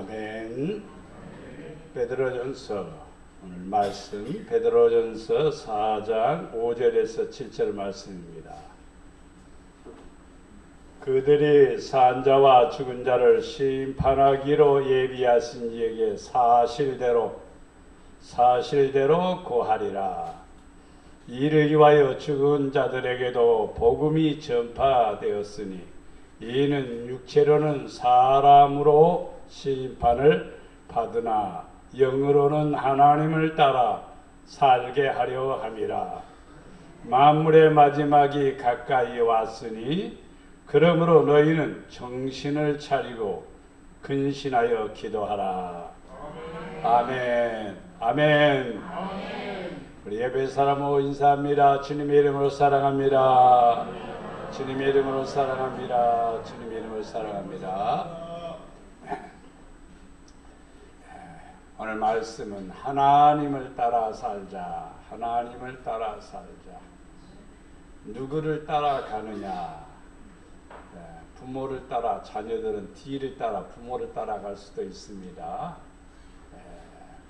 아멘. 베드로전서 오늘 말씀 베드로전서 4장 5절에서 7절 말씀입니다. 그들이 산 자와 죽은 자를 심판하기로 예비하신 이에게 사실대로 고하리라. 이를 위하여 죽은 자들에게도 복음이 전파되었으니 이는 육체로는 사람으로 심판을 받으나 영으로는 하나님을 따라 살게 하려 함이라. 만물의 마지막이 가까이 왔으니 그러므로 너희는 정신을 차리고 근신하여 기도하라. 아멘. 아멘. 우리 예배 사람으로 인사합니다. 주님의 이름으로 사랑합니다. 주님의 이름으로 사랑합니다. 주님의 이름으로 사랑합니다. 오늘 말씀은 하나님을 따라 살자. 하나님을 따라 살자. 누구를 따라가느냐? 부모를 따라, 자녀들은 뒤를 따라 부모를 따라갈 수도 있습니다.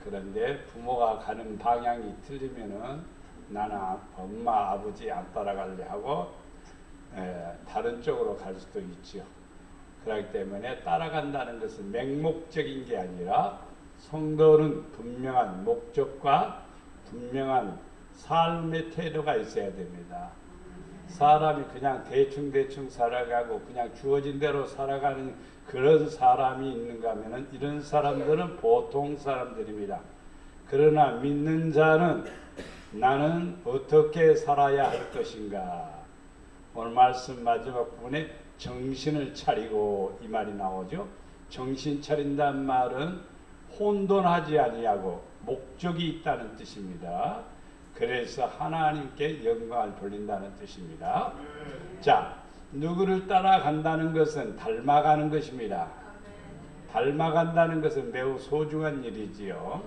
그런데 부모가 가는 방향이 틀리면은 나는 엄마 아버지 안 따라갈래 하고 다른 쪽으로 갈 수도 있죠. 그렇기 때문에 따라간다는 것은 맹목적인 게 아니라 성도는 분명한 목적과 분명한 삶의 태도가 있어야 됩니다. 사람이 그냥 대충 살아가고 그냥 주어진 대로 살아가는 그런 사람이 있는가 하면은 이런 사람들은 보통 사람들입니다. 그러나 믿는 자는 나는 어떻게 살아야 할 것인가. 오늘 말씀 마지막 부분에 정신을 차리고 이 말이 나오죠. 정신 차린다는 말은 혼돈하지 아니하고 목적이 있다는 뜻입니다. 그래서 하나님께 영광을 돌린다는 뜻입니다. 자, 누구를 따라간다는 것은 닮아가는 것입니다. 닮아간다는 것은 매우 소중한 일이지요.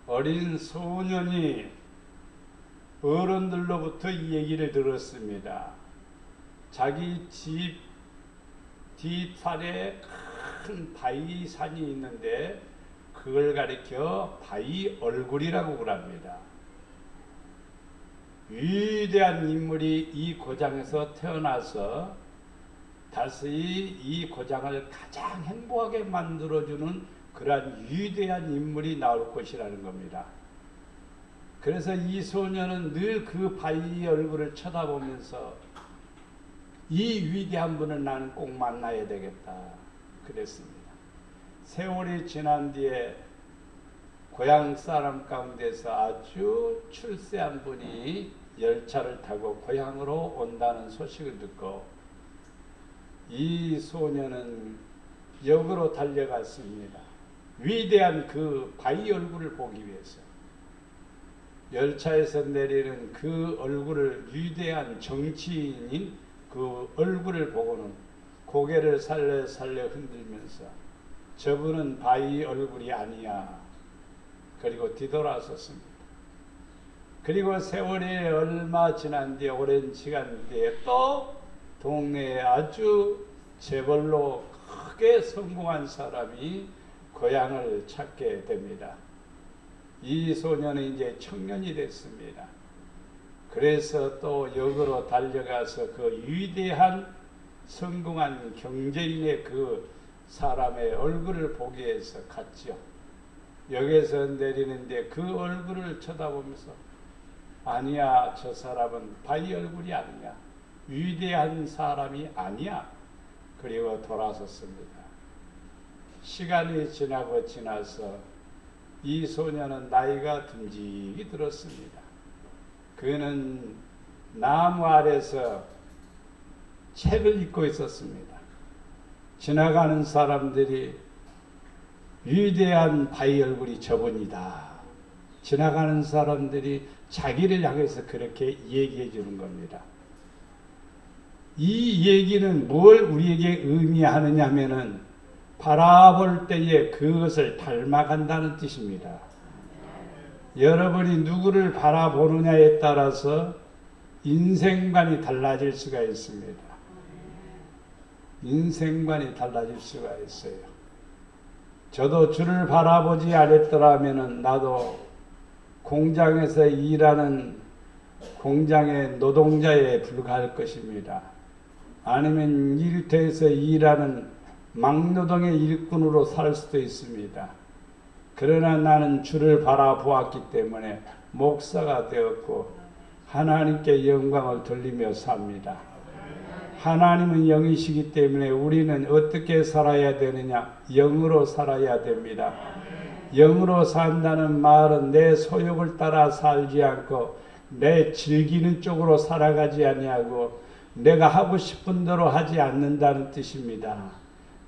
어린 소년이 어른들로부터 이 얘기를 들었습니다. 자기 집 뒷산에 큰 바위산이 있는데 그걸 가리켜 바위 얼굴이라고 그럽니다. 위대한 인물이 이 고장에서 태어나서 다시 이 고장을 가장 행복하게 만들어주는 그러한 위대한 인물이 나올 것이라는 겁니다. 그래서 이 소년은 늘 그 바위 얼굴을 쳐다보면서 이 위대한 분을 나는 꼭 만나야 되겠다 그랬습니다. 세월이 지난 뒤에 고향 사람 가운데서 아주 출세한 분이 열차를 타고 고향으로 온다는 소식을 듣고 이 소년은 역으로 달려갔습니다. 위대한 그 바위 얼굴을 보기 위해서. 열차에서 내리는 그 얼굴을 위대한 정치인인 그 얼굴을 보고는 고개를 살려 흔들면서 저분은 바위 얼굴이 아니야. 그리고 뒤돌아섰습니다. 그리고 세월이 얼마 지난 뒤에 오랜 시간 뒤에 또 동네에 아주 재벌로 크게 성공한 사람이 고향을 찾게 됩니다. 이 소년은 이제 청년이 됐습니다. 그래서 또 역으로 달려가서 그 위대한 성공한 경제인의 그 사람의 얼굴을 보기 위해서 갔죠. 역에서 내리는데 그 얼굴을 쳐다보면서 아니야, 저 사람은 바위 얼굴이 아니야. 위대한 사람이 아니야. 그리고 돌아섰습니다. 시간이 지나서 이 소년은 나이가 듬직이 들었습니다. 그는 나무 아래서 책을 읽고 있었습니다. 지나가는 사람들이 위대한 바위 얼굴이 저분이다. 지나가는 사람들이 자기를 향해서 그렇게 얘기해 주는 겁니다. 이 얘기는 뭘 우리에게 의미하느냐 하면은 바라볼 때에 그것을 닮아간다는 뜻입니다. 여러분이 누구를 바라보느냐에 따라서 인생관이 달라질 수가 있습니다. 인생관이 달라질 수가 있어요. 저도 주를 바라보지 않았더라면 나도 공장에서 일하는 공장의 노동자에 불과할 것입니다. 아니면 일터에서 일하는 막노동의 일꾼으로 살 수도 있습니다. 그러나 나는 주를 바라보았기 때문에 목사가 되었고 하나님께 영광을 돌리며 삽니다. 하나님은 영이시기 때문에 우리는 어떻게 살아야 되느냐? 영으로 살아야 됩니다. 영으로 산다는 말은 내 소욕을 따라 살지 않고 내 즐기는 쪽으로 살아가지 아니하고 내가 하고 싶은 대로 하지 않는다는 뜻입니다.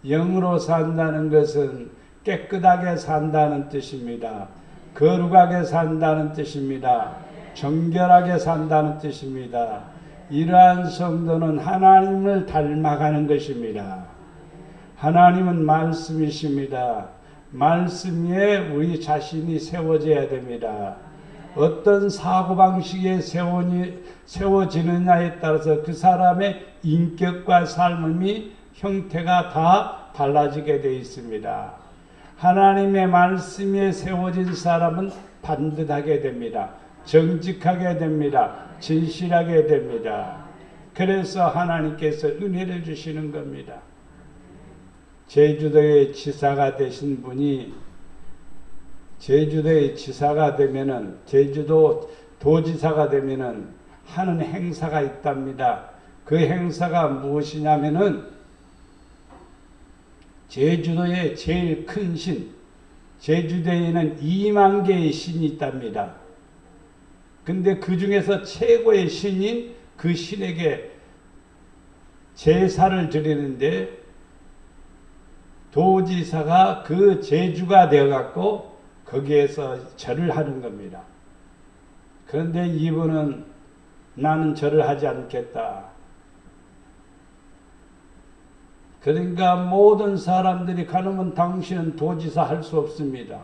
영으로 산다는 것은 깨끗하게 산다는 뜻입니다. 거룩하게 산다는 뜻입니다. 정결하게 산다는 뜻입니다. 이러한 성도는 하나님을 닮아가는 것입니다. 하나님은 말씀이십니다. 말씀 위에 우리 자신이 세워져야 됩니다. 어떤 사고방식에 세워지느냐에 따라서 그 사람의 인격과 삶의 형태가 다 달라지게 되어 있습니다. 하나님의 말씀에 세워진 사람은 반듯하게 됩니다. 정직하게 됩니다. 진실하게 됩니다. 그래서 하나님께서 은혜를 주시는 겁니다. 제주도의 지사가 되신 분이 제주도의 지사가 되면은 제주도 도지사가 되면은 하는 행사가 있답니다. 그 행사가 무엇이냐면은 제주도의 제일 큰 신, 제주도에는 2만 개의 신이 있답니다. 근데 그 중에서 최고의 신인 그 신에게 제사를 드리는데 도지사가 그 제주가 되어갖고 거기에서 절을 하는 겁니다. 그런데 이분은 나는 절을 하지 않겠다. 그러니까 모든 사람들이 가능하면 당신은 도지사 할 수 없습니다.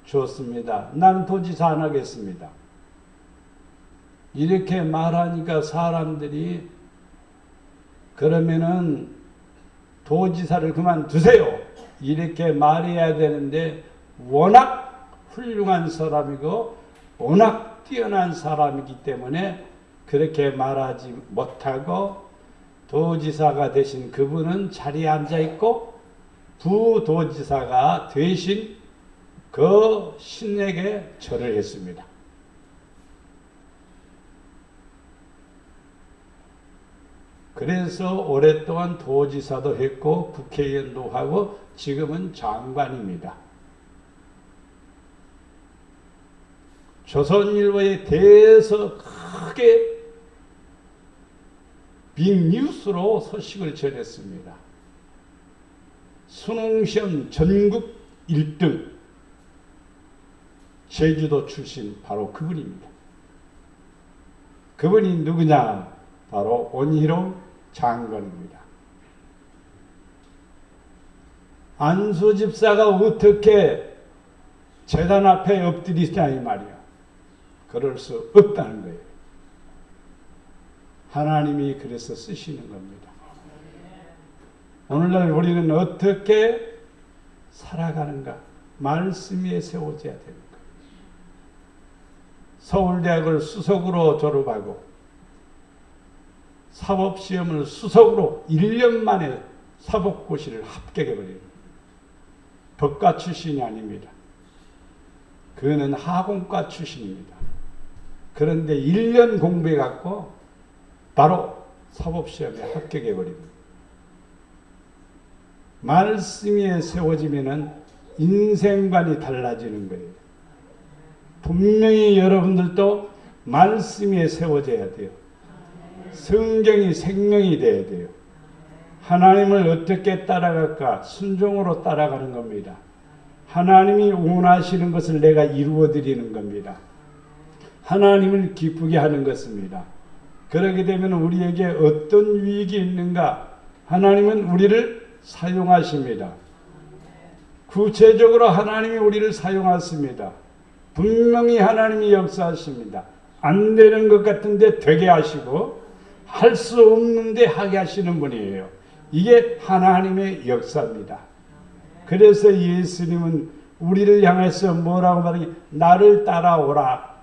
좋습니다. 나는 도지사 안 하겠습니다. 이렇게 말하니까 사람들이 그러면은 도지사를 그만두세요. 이렇게 말해야 되는데 워낙 훌륭한 사람이고 워낙 뛰어난 사람이기 때문에 그렇게 말하지 못하고 도지사가 되신 그분은 자리에 앉아 있고 부도지사가 되신 그 신에게 절을 했습니다. 그래서 오랫동안 도지사도 했고 국회의원도 하고 지금은 장관입니다. 조선일보에 대해서 크게 빅뉴스로 소식을 전했습니다. 수능시험 전국 1등 제주도 출신 바로 그분입니다. 그분이 누구냐? 바로 원희룡 장관입니다. 안수 집사가 어떻게 재단 앞에 엎드리냐 이 말이야. 그럴 수 없다는 거예요. 하나님이 그래서 쓰시는 겁니다. 오늘날 우리는 어떻게 살아가는가? 말씀 위에 세워져야 됩니다. 서울대학을 수석으로 졸업하고 사법시험을 수석으로 1년 만에 사법고시를 합격해버려요. 법과 출신이 아닙니다. 그는 하공과 출신입니다. 그런데 1년 공부해갖고 바로 사법시험에 합격해버립니다. 말씀 위에 세워지면은 인생관이 달라지는 거예요. 분명히 여러분들도 말씀 위에 세워져야 돼요. 성경이 생명이 돼야 돼요. 하나님을 어떻게 따라갈까? 순종으로 따라가는 겁니다. 하나님이 원하시는 것을 내가 이루어 드리는 겁니다. 하나님을 기쁘게 하는 것입니다. 그렇게 되면 우리에게 어떤 유익이 있는가? 하나님은 우리를 사용하십니다. 구체적으로 하나님이 우리를 사용하십니다. 분명히 하나님이 역사하십니다. 안 되는 것 같은데 되게 하시고 할 수 없는데 하게 하시는 분이에요. 이게 하나님의 역사입니다. 그래서 예수님은 우리를 향해서 뭐라고 말하냐? 나를 따라오라.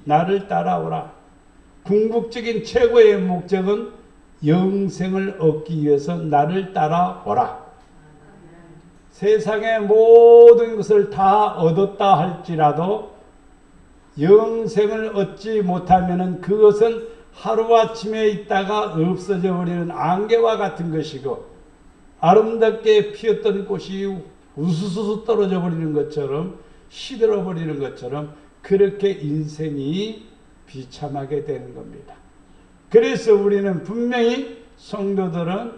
나를 따라오라. 궁극적인 최고의 목적은 영생을 얻기 위해서 나를 따라오라. 세상의 모든 것을 다 얻었다 할지라도 영생을 얻지 못하면 그것은 하루아침에 있다가 없어져 버리는 안개와 같은 것이고, 아름답게 피었던 꽃이 우수수 떨어져 버리는 것처럼, 시들어 버리는 것처럼 그렇게 인생이 비참하게 되는 겁니다. 그래서 우리는 분명히 성도들은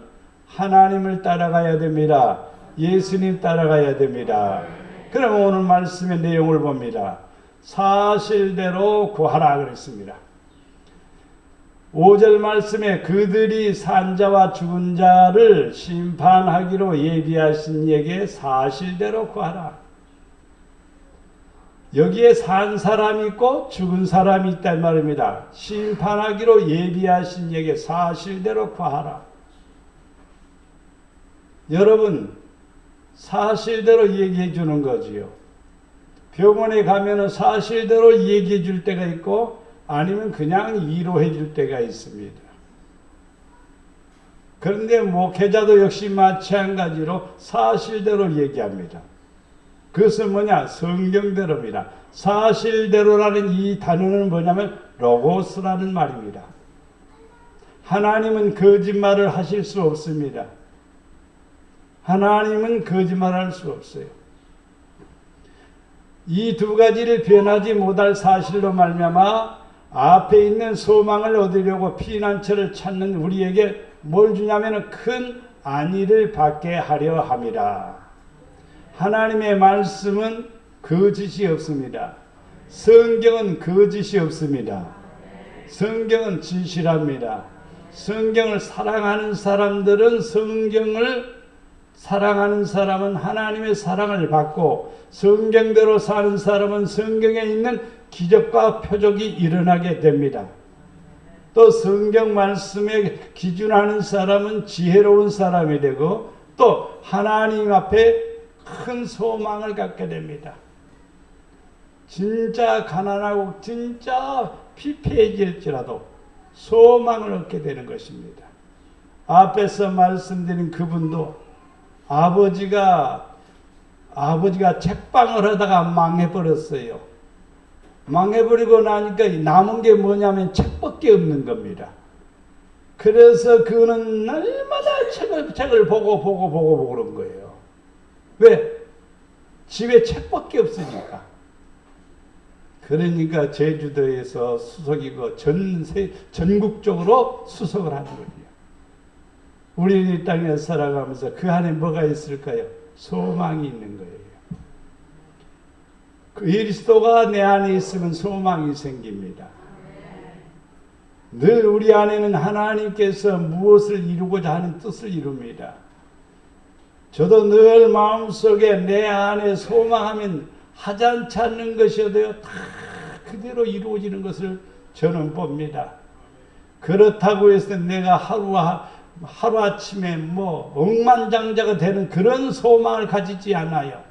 하나님을 따라가야 됩니다. 예수님 따라가야 됩니다. 그럼 오늘 말씀의 내용을 봅니다. 사실대로 구하라 그랬습니다. 5절 말씀에 그들이 산 자와 죽은 자를 심판하기로 예비하신 이에게 사실대로 구하라. 여기에 산 사람이 있고 죽은 사람이 있단 말입니다. 심판하기로 예비하신 이에게 사실대로 구하라. 여러분, 사실대로 얘기해 주는 거지요. 병원에 가면은 사실대로 얘기해 줄 때가 있고 아니면 그냥 위로해 줄 때가 있습니다. 그런데 목회자도 역시 마찬가지로 사실대로 얘기합니다. 그것은 뭐냐? 성경대로입니다. 사실대로라는 이 단어는 뭐냐면 로고스라는 말입니다. 하나님은 거짓말을 하실 수 없습니다. 하나님은 거짓말할 수 없어요. 이 두 가지를 변하지 못할 사실로 말미암아 앞에 있는 소망을 얻으려고 피난처를 찾는 우리에게 뭘 주냐면 큰 안위를 받게 하려 함이라. 하나님의 말씀은 거짓이 없습니다. 성경은 거짓이 없습니다. 성경은 진실합니다. 성경을 사랑하는 사람들은 성경을 사랑하는 사람은 하나님의 사랑을 받고, 성경대로 사는 사람은 성경에 있는 기적과 표적이 일어나게 됩니다. 또 성경 말씀에 기준하는 사람은 지혜로운 사람이 되고, 또 하나님 앞에 큰 소망을 갖게 됩니다. 진짜 가난하고 진짜 피폐해질지라도 소망을 얻게 되는 것입니다. 앞에서 말씀드린 그분도 아버지가 책방을 하다가 망해버렸어요. 망해버리고 나니까 남은 게 뭐냐면 책밖에 없는 겁니다. 그래서 그는 날마다 책을 보고 그런 거예요. 왜? 집에 책밖에 없으니까. 그러니까 제주도에서 수석이고 전국적으로 수석을 하는 거예요. 우리는 이 땅에 살아가면서 그 안에 뭐가 있을까요? 소망이 있는 거예요. 그리스도가 내 안에 있으면 소망이 생깁니다. 늘 우리 안에는 하나님께서 무엇을 이루고자 하는 뜻을 이룹니다. 저도 늘 마음속에 내 안에 소망하면 하찮지 않는 것이어도요, 다 그대로 이루어지는 것을 저는 봅니다. 그렇다고 해서 내가 하루아침에 억만장자가 되는 그런 소망을 가지지 않아요.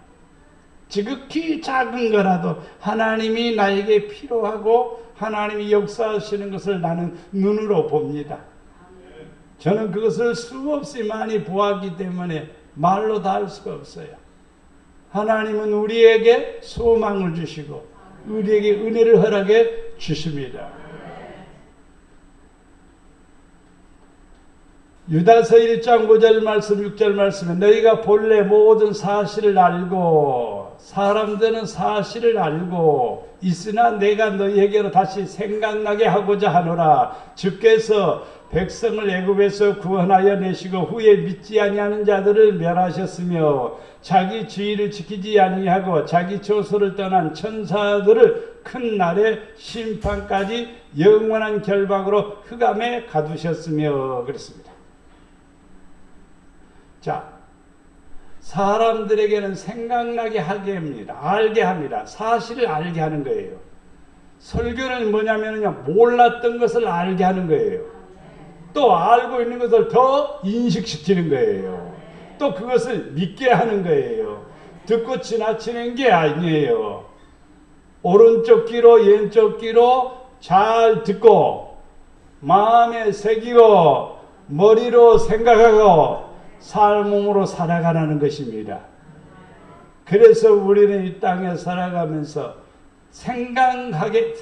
지극히 작은 거라도 하나님이 나에게 필요하고 하나님이 역사하시는 것을 나는 눈으로 봅니다. 저는 그것을 수없이 많이 보았기 때문에 말로 다 할 수가 없어요. 하나님은 우리에게 소망을 주시고 우리에게 은혜를 허락해 주십니다. 유다서 1장 5절 말씀 6절 말씀에 너희가 본래 모든 사실을 알고 사람들은 사실을 알고 있으나 내가 너희에게로 다시 생각나게 하고자 하노라. 주께서 백성을 애굽에서 구원하여 내시고 후에 믿지 아니하는 자들을 멸하셨으며 자기 주의를 지키지 아니하고 자기 조소를 떠난 천사들을 큰 날의 심판까지 영원한 결박으로 흑암에 가두셨으며 그랬습니다. 자, 사람들에게는 생각나게 하게 합니다. 알게 합니다. 사실을 알게 하는 거예요. 설교는 뭐냐면요, 몰랐던 것을 알게 하는 거예요. 또 알고 있는 것을 더 인식시키는 거예요. 또 그것을 믿게 하는 거예요. 듣고 지나치는 게 아니에요. 오른쪽 귀로 왼쪽 귀로 잘 듣고 마음에 새기고 머리로 생각하고 삶으로 살아가라는 것입니다. 그래서 우리는 이 땅에 살아가면서 생각나게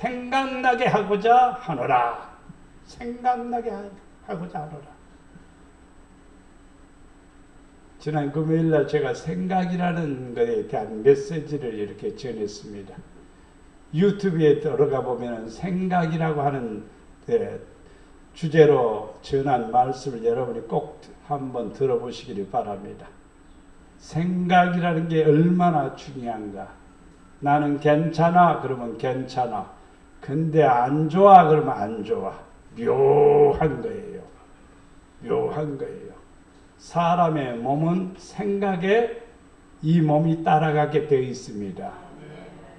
하고자 하노라. 생각나게 하고자 하노라. 지난 금요일날 제가 생각이라는 것에 대한 메시지를 이렇게 전했습니다. 유튜브에 들어가 보면 생각이라고 하는 주제로 전한 말씀을 여러분이 꼭 한번 들어보시기를 바랍니다. 생각이라는 게 얼마나 중요한가. 나는 괜찮아 그러면 괜찮아. 근데 안 좋아 그러면 안 좋아. 묘한 거예요. 묘한 거예요. 사람의 몸은 생각에 이 몸이 따라가게 되어 있습니다.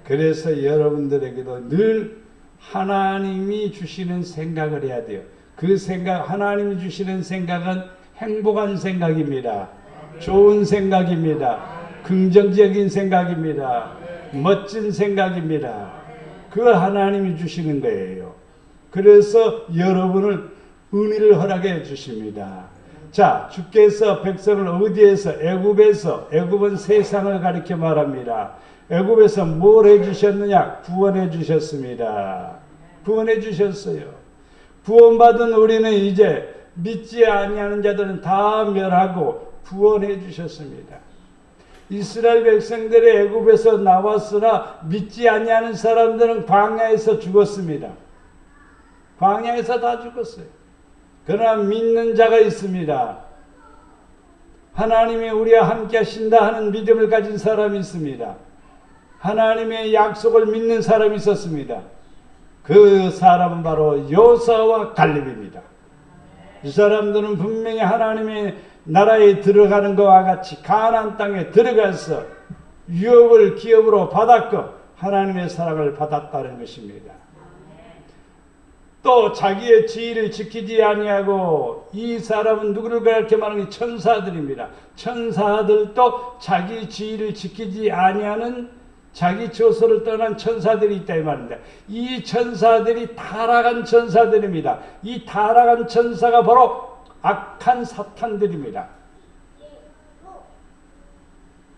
그래서 여러분들에게도 늘 하나님이 주시는 생각을 해야 돼요. 그 생각, 하나님이 주시는 생각은 행복한 생각입니다. 좋은 생각입니다. 긍정적인 생각입니다. 멋진 생각입니다. 그걸 하나님이 주시는 거예요. 그래서 여러분을 은혜를 허락해 주십니다. 자, 주께서 백성을 어디에서? 애굽에서, 애굽은 세상을 가리켜 말합니다. 애굽에서 뭘 해주셨느냐? 구원해 주셨습니다. 구원해 주셨어요. 구원받은 우리는 이제 믿지 아니하는 자들은 다 멸하고 구원해 주셨습니다. 이스라엘 백성들의 애굽에서 나왔으나 믿지 아니하는 사람들은 광야에서 죽었습니다. 광야에서 다 죽었어요. 그러나 믿는 자가 있습니다. 하나님이 우리와 함께 하신다 하는 믿음을 가진 사람이 있습니다. 하나님의 약속을 믿는 사람이 있었습니다. 그 사람은 바로 요사와 갈렙입니다. 이 사람들은 분명히 하나님의 나라에 들어가는 것과 같이 가나안 땅에 들어가서 유업을 기업으로 받았고 하나님의 사랑을 받았다는 것입니다. 또 자기의 지위를 지키지 아니하고, 이 사람은 누구를 그렇게 말하는 천사들입니다. 천사들도 자기 지위를 지키지 아니하는, 자기 처소를 떠난 천사들이 있다 이 말입니다. 이 천사들이 타락한 천사들입니다. 이 타락한 천사가 바로 악한 사탄들입니다.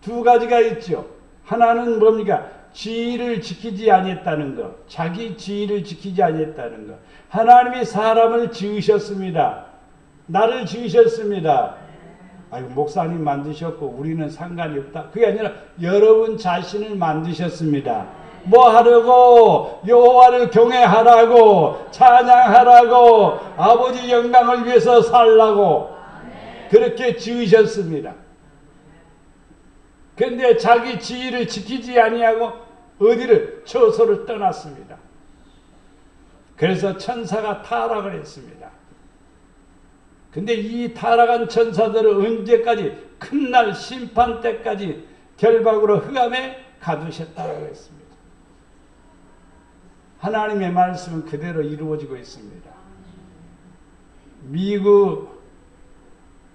두 가지가 있죠. 하나는 뭡니까? 지위를 지키지 아니했다는 것, 자기 지위를 지키지 아니했다는 것. 하나님이 사람을 지으셨습니다. 나를 지으셨습니다. 아이고, 목사님 만드셨고 우리는 상관이 없다. 그게 아니라 여러분 자신을 만드셨습니다. 뭐 하려고? 여호와를 경외하라고, 찬양하라고, 아버지 영광을 위해서 살라고 그렇게 지으셨습니다. 그런데 자기 지위를 지키지 아니하고 어디를? 처소를 떠났습니다. 그래서 천사가 타락을 했습니다. 근데 이 타락한 천사들을 언제까지? 큰 날 심판 때까지 결박으로 흑암에 가두셨다고 했습니다. 하나님의 말씀은 그대로 이루어지고 있습니다.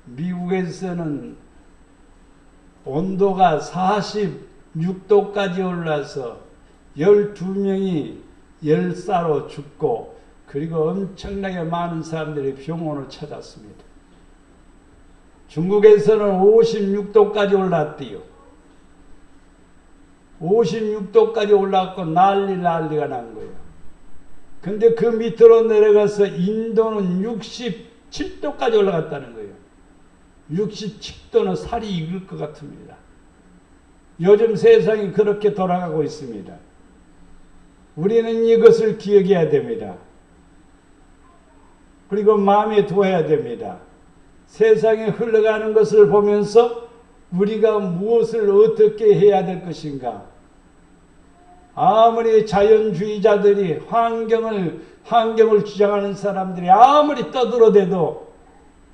미국에서는 온도가 46도까지 올라서 12명이 열사로 죽고, 그리고 엄청나게 많은 사람들이 병원을 찾았습니다. 중국에서는 56도까지 올랐대요. 56도까지 올랐고 난리가 난 거예요. 근데 그 밑으로 내려가서 인도는 67도까지 올라갔다는 거예요. 67도는 살이 익을 것 같습니다. 요즘 세상이 그렇게 돌아가고 있습니다. 우리는 이것을 기억해야 됩니다. 그리고 마음에 두어야 됩니다. 세상에 흘러가는 것을 보면서 우리가 무엇을 어떻게 해야 될 것인가. 아무리 자연주의자들이 환경을 주장하는 사람들이 아무리 떠들어대도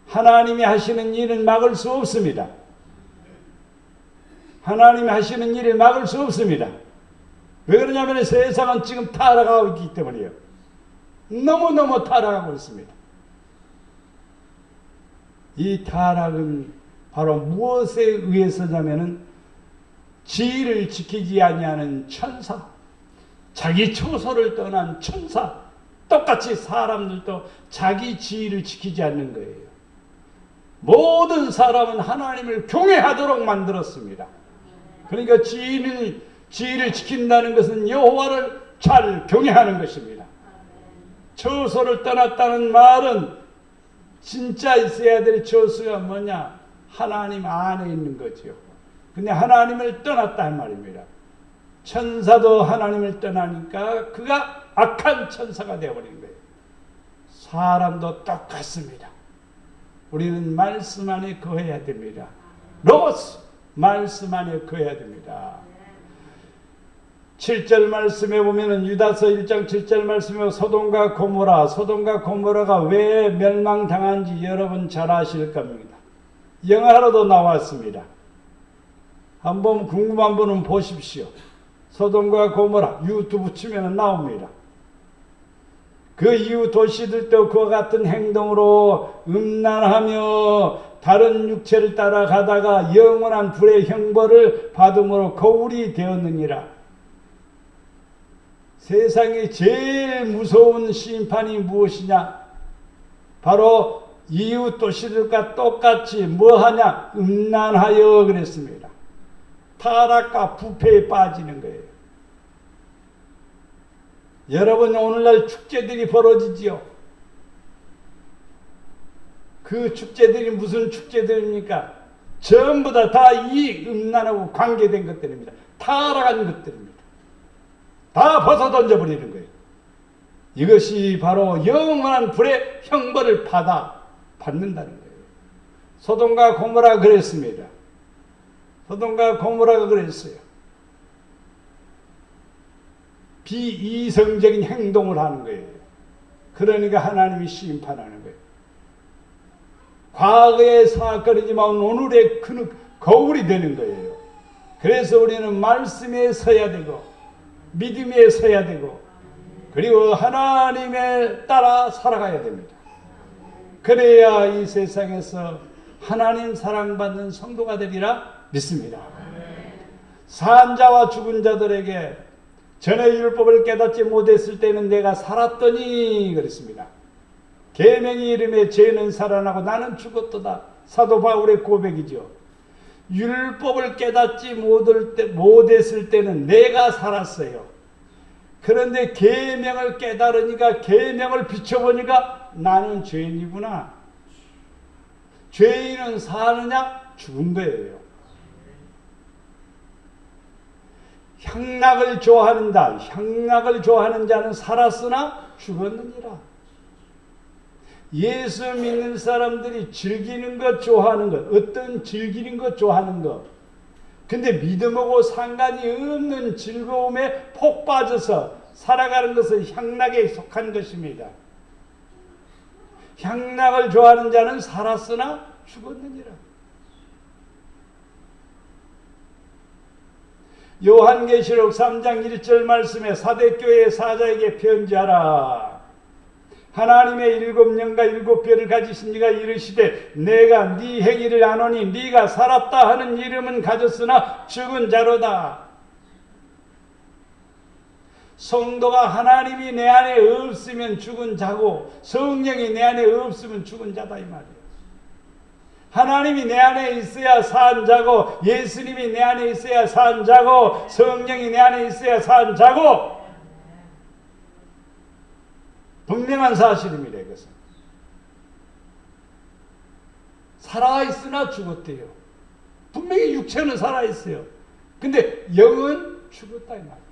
하나님이 하시는 일은 막을 수 없습니다. 하나님이 하시는 일을 막을 수 없습니다. 왜 그러냐면 세상은 지금 타락하고 있기 때문이에요. 너무너무 타락하고 있습니다. 이 타락은 바로 무엇에 의해서냐면은 지위를 지키지 아니하는 천사, 자기 처소를 떠난 천사, 똑같이 사람들도 자기 지위를 지키지 않는 거예요. 모든 사람은 하나님을 경외하도록 만들었습니다. 그러니까 지위를 지킨다는 것은 여호와를 잘 경외하는 것입니다. 처소를 떠났다는 말은 진짜 있어야 될 처소가 뭐냐? 하나님 안에 있는 거죠. 근데 하나님을 떠났다는 말입니다. 천사도 하나님을 떠나니까 그가 악한 천사가 되어버린 거예요. 사람도 똑같습니다. 우리는 말씀 안에 거해야 됩니다. 로고스 말씀 안에 거해야 됩니다. 7절 말씀에 보면은 유다서 1장 7절 말씀에 소돔과 고모라가 왜 멸망당한지 여러분 잘 아실 겁니다. 영화로도 나왔습니다. 한번 궁금한 분은 보십시오. 소돔과 고모라 유튜브 치면 나옵니다. 그 이후 도시들도 그와 같은 행동으로 음란하며 다른 육체를 따라가다가 영원한 불의 형벌을 받음으로 거울이 되었느니라. 세상에 제일 무서운 심판이 무엇이냐? 바로 이웃 도시들과 똑같이 뭐하냐? 음란하여 그랬습니다. 타락과 부패에 빠지는 거예요. 여러분 오늘날 축제들이 벌어지지요. 그 축제들이 무슨 축제들입니까? 전부 다 이 음란하고 관계된 것들입니다. 타락한 것들입니다. 다 벗어 던져버리는 거예요. 이것이 바로 영원한 불의 형벌을 받는다는 거예요. 소돔과 고모라가 그랬습니다. 소돔과 고모라가 그랬어요. 비이성적인 행동을 하는 거예요. 그러니까 하나님이 심판하는 거예요. 과거의 사건이지만 오늘의 그 거울이 되는 거예요. 그래서 우리는 말씀에 서야 되고 믿음에 서야 되고 그리고 하나님에 따라 살아가야 됩니다. 그래야 이 세상에서 하나님 사랑받는 성도가 되리라 믿습니다. 산자와 죽은 자들에게 전에 율법을 깨닫지 못했을 때는 내가 살았더니 그랬습니다. 계명의 이름에 죄는 살아나고 나는 죽었도다. 사도 바울의 고백이죠. 율법을 깨닫지 못했을 때는 내가 살았어요. 그런데 계명을 깨달으니까 계명을 비춰보니까 나는 죄인이구나. 죄인은 사느냐? 죽은 거예요. 향락을 좋아하는 자는 살았으나 죽었느니라. 예수 믿는 사람들이 즐기는 것 좋아하는 것, 어떤 즐기는 것 좋아하는 것, 근데 믿음하고 상관이 없는 즐거움에 폭 빠져서 살아가는 것은 향락에 속한 것입니다. 향락을 좋아하는 자는 살았으나 죽었느니라. 요한계시록 3장 1절 말씀에 사대교회 사자에게 편지하라. 하나님의 7년과 7별을 가지신 이가 이르시되 내가 네 행위를 아노니 네가 살았다 하는 이름은 가졌으나 죽은 자로다. 성도가 하나님이 내 안에 없으면 죽은 자고 성령이 내 안에 없으면 죽은 자다 이 말이에요. 하나님이 내 안에 있어야 산 자고 예수님이 내 안에 있어야 산 자고 성령이 내 안에 있어야 산 자고 분명한 사실입니다. 이것은 살아있으나 죽었대요. 분명히 육체는 살아있어요. 근데 영은 죽었다 이 말이에요.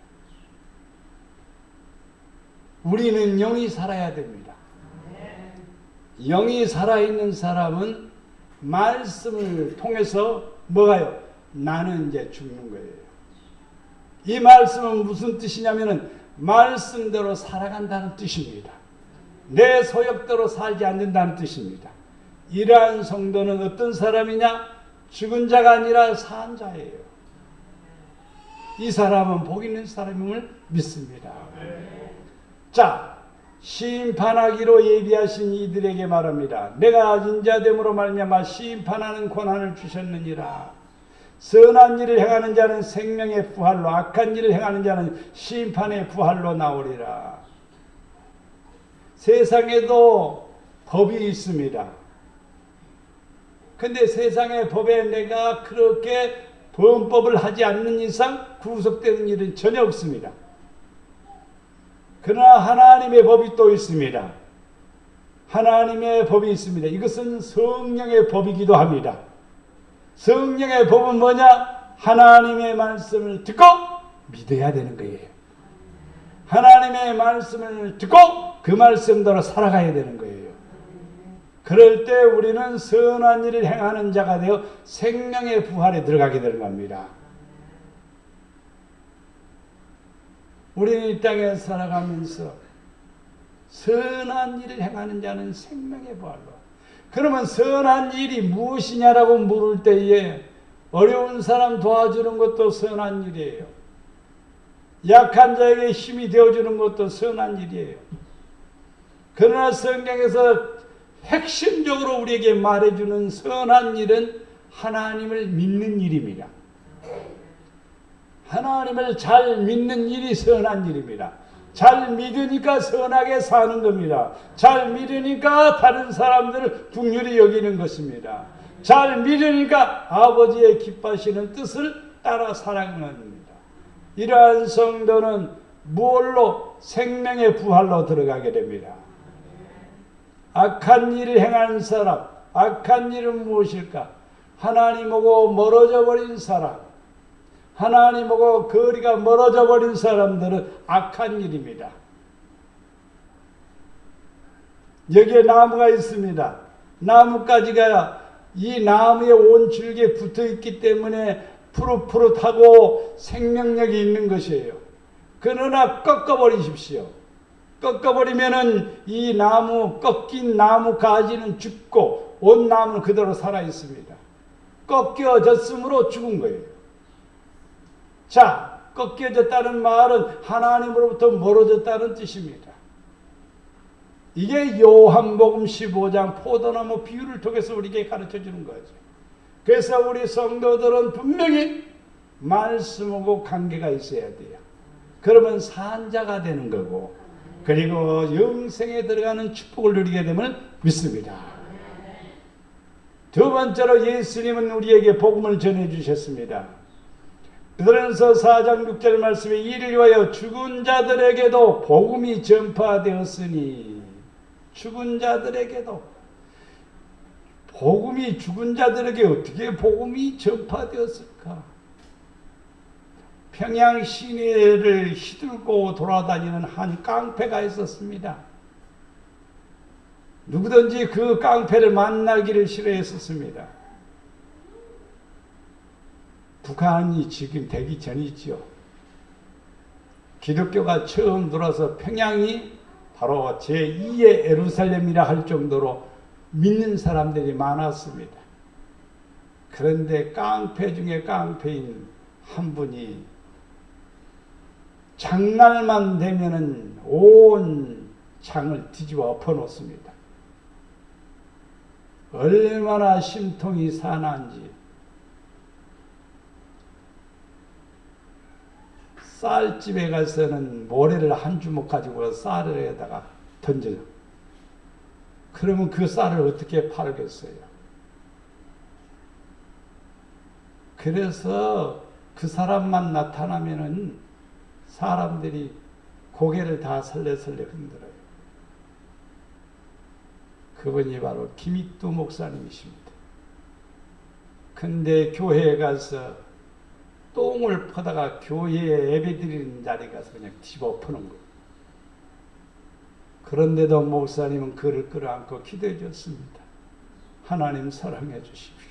우리는 영이 살아야 됩니다. 영이 살아있는 사람은 말씀을 통해서 뭐가요? 나는 이제 죽는 거예요. 이 말씀은 무슨 뜻이냐면은 말씀대로 살아간다는 뜻입니다. 내 소욕대로 살지 않는다는 뜻입니다. 이러한 성도는 어떤 사람이냐? 죽은 자가 아니라 산 자예요. 이 사람은 복 있는 사람임을 믿습니다. 자, 심판하기로 예비하신 이들에게 말합니다. 내가 인자됨으로 말미암아 심판하는 권한을 주셨느니라. 선한 일을 행하는 자는 생명의 부활로, 악한 일을 행하는 자는 심판의 부활로 나오리라. 세상에도 법이 있습니다. 근데 세상의 법에 내가 그렇게 범법을 하지 않는 이상 구속되는 일은 전혀 없습니다. 그러나 하나님의 법이 또 있습니다. 하나님의 법이 있습니다. 이것은 성령의 법이기도 합니다. 성령의 법은 뭐냐? 하나님의 말씀을 듣고 믿어야 되는 거예요. 하나님의 말씀을 듣고 그 말씀대로 살아가야 되는 거예요. 그럴 때 우리는 선한 일을 행하는 자가 되어 생명의 부활에 들어가게 되는 겁니다. 우리는 이 땅에 살아가면서 선한 일을 행하는 자는 생명의 부활로. 그러면 선한 일이 무엇이냐라고 물을 때에 어려운 사람 도와주는 것도 선한 일이에요. 약한 자에게 힘이 되어주는 것도 선한 일이에요. 그러나 성경에서 핵심적으로 우리에게 말해주는 선한 일은 하나님을 믿는 일입니다. 하나님을 잘 믿는 일이 선한 일입니다. 잘 믿으니까 선하게 사는 겁니다. 잘 믿으니까 다른 사람들을 긍휼히 여기는 것입니다. 잘 믿으니까 아버지의 기뻐하시는 뜻을 따라 살아가는 겁니다. 이러한 성도는 무엇로? 생명의 부활로 들어가게 됩니다. 악한 일을 행하는 사람, 악한 일은 무엇일까? 하나님하고 멀어져 버린 사람, 하나님하고 거리가 멀어져 버린 사람들은 악한 일입니다. 여기에 나무가 있습니다. 나뭇가지가 이 나무에 온 줄기에 붙어 있기 때문에 푸릇푸릇하고 생명력이 있는 것이에요. 그러나 꺾어버리십시오. 꺾어버리면은 이 나무, 꺾인 나무 가지는 죽고 온 나무는 그대로 살아 있습니다. 꺾여졌으므로 죽은 거예요. 자, 꺾여졌다는 말은 하나님으로부터 멀어졌다는 뜻입니다. 이게 요한복음 15장 포도나무 비유를 통해서 우리에게 가르쳐 주는 거죠. 그래서 우리 성도들은 분명히 말씀하고 관계가 있어야 돼요. 그러면 산자가 되는 거고, 그리고 영생에 들어가는 축복을 누리게 되면 믿습니다. 두 번째로 예수님은 우리에게 복음을 전해 주셨습니다. 베드로전서 4장 6절 말씀에 이를 위하여 죽은 자들에게도 복음이 전파되었으니, 죽은 자들에게도 복음이, 죽은 자들에게 어떻게 복음이 전파되었을까? 평양 시내를 휘둘고 돌아다니는 한 깡패가 있었습니다. 누구든지 그 깡패를 만나기를 싫어했었습니다. 북한이 지금 되기 전이죠. 기독교가 처음 들어서 평양이 바로 제2의 예루살렘이라 할 정도로 믿는 사람들이 많았습니다. 그런데 깡패 중에 깡패인 한 분이 장날만 되면은 온 창을 뒤집어 엎어놓습니다. 얼마나 심통이 산한지. 쌀집에 가서는 모래를 한 주먹 가지고 쌀에다가 던져요. 그러면 그 쌀을 어떻게 팔겠어요? 그래서 그 사람만 나타나면은 사람들이 고개를 다 설레설레 흔들어요. 그분이 바로 김익두 목사님이십니다. 근데 교회에 가서 똥을 퍼다가 교회에 예배드리는 자리에 가서 그냥 집어엎는 거예요. 그런데도 목사님은 그를 끌어안고 기도해 줬습니다. 하나님 사랑해 주십시오.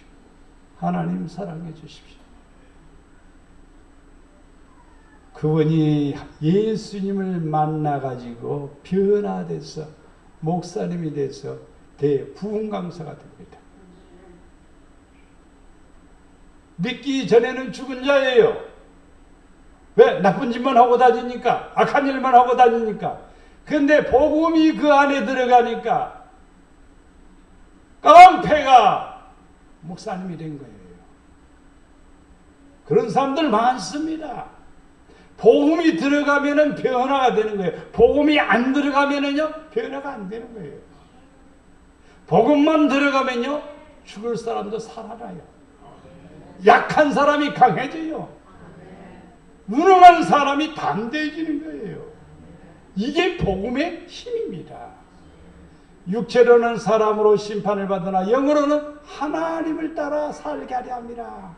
하나님 사랑해 주십시오. 그분이 예수님을 만나가지고 변화돼서 목사님이 돼서 대부흥 강사가 됩니다. 믿기 전에는 죽은 자예요. 왜? 나쁜 짓만 하고 다니니까, 악한 일만 하고 다니니까. 근데 복음이 그 안에 들어가니까 깡패가 목사님이 된 거예요. 그런 사람들 많습니다. 복음이 들어가면은 변화가 되는 거예요. 복음이 안 들어가면은요, 변화가 안 되는 거예요. 복음만 들어가면요, 죽을 사람도 살아나요. 약한 사람이 강해져요. 무능한 사람이 담대해지는 거예요. 이게 복음의 힘입니다. 육체로는 사람으로 심판을 받으나 영으로는 하나님을 따라 살게 하려 함이라.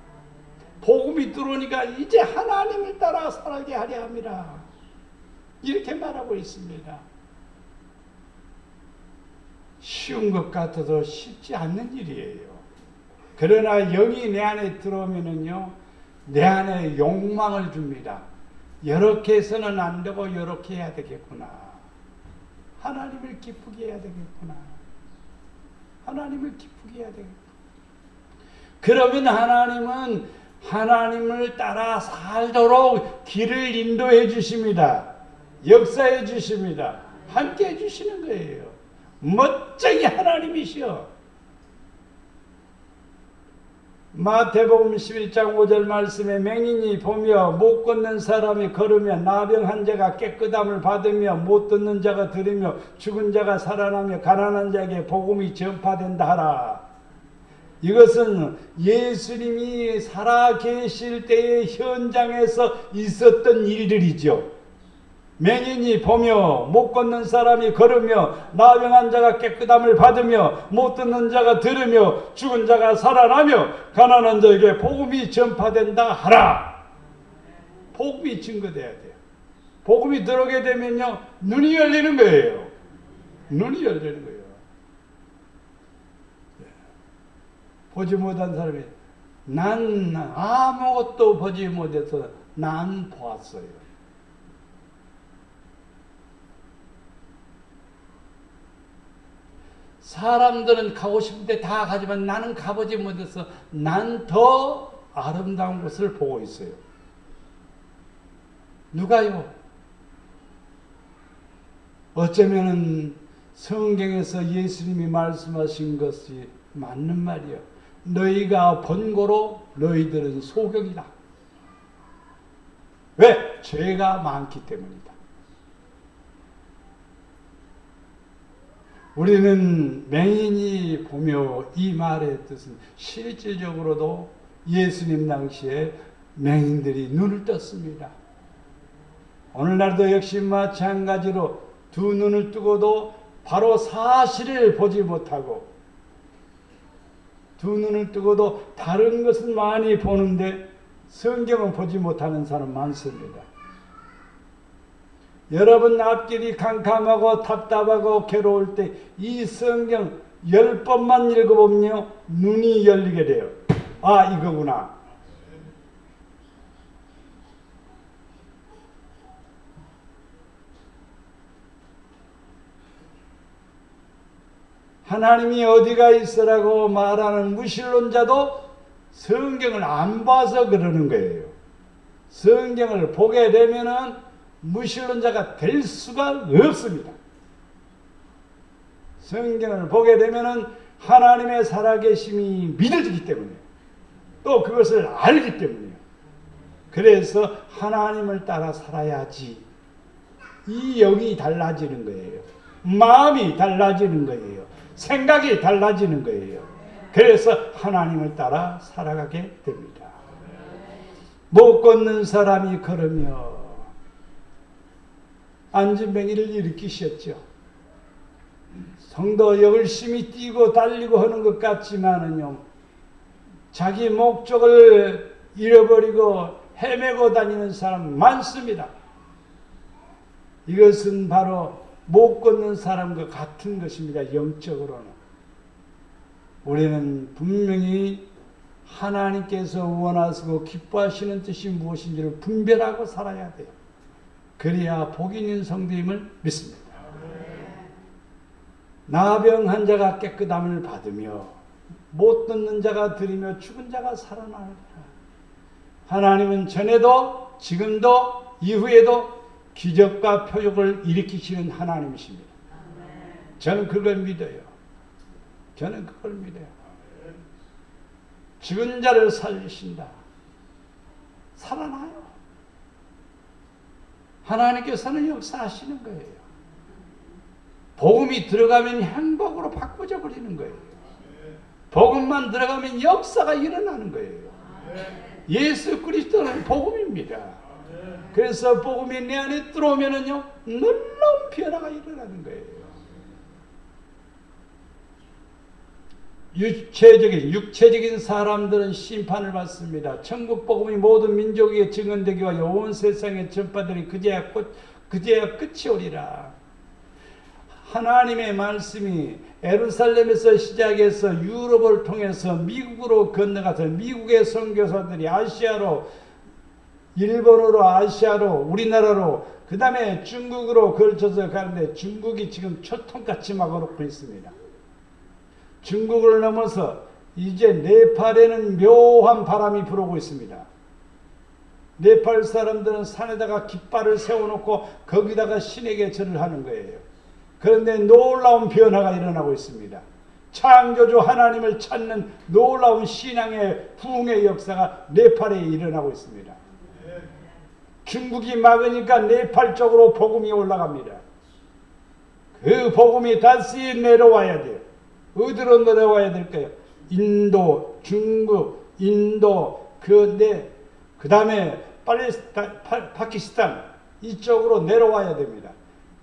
복음이 들어오니까 이제 하나님을 따라 살게 하려 함이라. 이렇게 말하고 있습니다. 쉬운 것 같아도 쉽지 않는 일이에요. 그러나 영이 내 안에 들어오면은요, 내 안에 욕망을 줍니다. 이렇게 해서는 안 되고 이렇게 해야 되겠구나. 하나님을 기쁘게 해야 되겠구나. 하나님을 기쁘게 해야 되겠구나. 그러면 하나님은 하나님을 따라 살도록 길을 인도해 주십니다. 역사해 주십니다. 함께 해 주시는 거예요. 멋쟁이 하나님이시여. 마태복음 11장 5절 말씀에 맹인이 보며 못 걷는 사람이 걸으며 나병한 자가 깨끗함을 받으며 못 듣는 자가 들으며 죽은 자가 살아나며 가난한 자에게 복음이 전파된다 하라. 이것은 예수님이 살아계실 때의 현장에서 있었던 일들이죠. 맹인이 보며 못 걷는 사람이 걸으며 나병한 자가 깨끗함을 받으며 못 듣는 자가 들으며 죽은 자가 살아나며 가난한 자에게 복음이 전파된다 하라. 복음이 증거돼야 돼요. 복음이 들어오게 되면요, 눈이 열리는 거예요. 눈이 열리는 거예요. 보지 못한 사람이 난 아무것도 보지 못해서 난 보았어요. 사람들은 가고 싶은데 다 가지만 나는 가보지 못해서 난 더 아름다운 곳을 보고 있어요. 누가요? 어쩌면은 성경에서 예수님이 말씀하신 것이 맞는 말이요. 너희가 본고로 너희들은 소경이다. 왜? 죄가 많기 때문이다. 우리는 맹인이 보며 이 말의 뜻은 실질적으로도 예수님 당시에 맹인들이 눈을 떴습니다. 오늘날도 역시 마찬가지로 두 눈을 뜨고도 바로 사실을 보지 못하고 두 눈을 뜨고도 다른 것은 많이 보는데 성경은 보지 못하는 사람 많습니다. 여러분 앞길이 캄캄하고 답답하고 괴로울 때 이 성경 10번만 읽어보면요, 눈이 열리게 돼요. 아, 이거구나. 하나님이 어디가 있으라고 말하는 무신론자도 성경을 안 봐서 그러는 거예요. 성경을 보게 되면은 무신론자가 될 수가 없습니다. 성경을 보게 되면은 하나님의 살아계심이 믿어지기 때문에 또 그것을 알기 때문에요. 그래서 하나님을 따라 살아야지. 이 영이 달라지는 거예요. 마음이 달라지는 거예요. 생각이 달라지는 거예요. 그래서 하나님을 따라 살아가게 됩니다. 못 걷는 사람이 걸으며 안진뱅이를 일으키셨죠. 성도 열심히 뛰고 달리고 하는 것 같지만은요, 자기 목적을 잃어버리고 헤매고 다니는 사람 많습니다. 이것은 바로 못 걷는 사람과 같은 것입니다. 영적으로는. 우리는 분명히 하나님께서 원하시고 기뻐하시는 뜻이 무엇인지를 분별하고 살아야 돼요. 그래야 복 있는 성도임을 믿습니다. 나병한 자가 깨끗함을 받으며 못 듣는 자가 들으며 죽은 자가 살아나리라. 하나님은 전에도 지금도 이후에도 기적과 표적을 일으키시는 하나님이십니다. 저는 그걸 믿어요. 저는 그걸 믿어요. 죽은 자를 살리신다. 살아나요. 하나님께서는 역사하시는 거예요. 복음이 들어가면 행복으로 바꿔져 버리는 거예요. 복음만 들어가면 역사가 일어나는 거예요. 예수 그리스도는 복음입니다. 그래서 복음이 내 안에 들어오면은요, 놀라운 변화가 일어나는 거예요. 육체적인 사람들은 심판을 받습니다. 천국 복음이 모든 민족에게 증언되기와 온 세상에 전파되니 그제야 끝이 오리라. 하나님의 말씀이 예루살렘에서 시작해서 유럽을 통해서 미국으로 건너가서 미국의 선교사들이 아시아로, 일본으로, 아시아로, 우리나라로, 그 다음에 중국으로 걸쳐서 가는데 중국이 지금 초통같이 막 오르고 있습니다. 중국을 넘어서 이제 네팔에는 묘한 바람이 불어오고 있습니다. 네팔 사람들은 산에다가 깃발을 세워놓고 거기다가 신에게 절을 하는 거예요. 그런데 놀라운 변화가 일어나고 있습니다. 창조주 하나님을 찾는 놀라운 신앙의 부흥의 역사가 네팔에 일어나고 있습니다. 중국이 막으니까 네팔 쪽으로 복음이 올라갑니다. 그 복음이 다시 내려와야 돼요. 어디로 내려와야 될까요? 인도, 중국, 인도, 그 다음에 파키스탄 이쪽으로 내려와야 됩니다.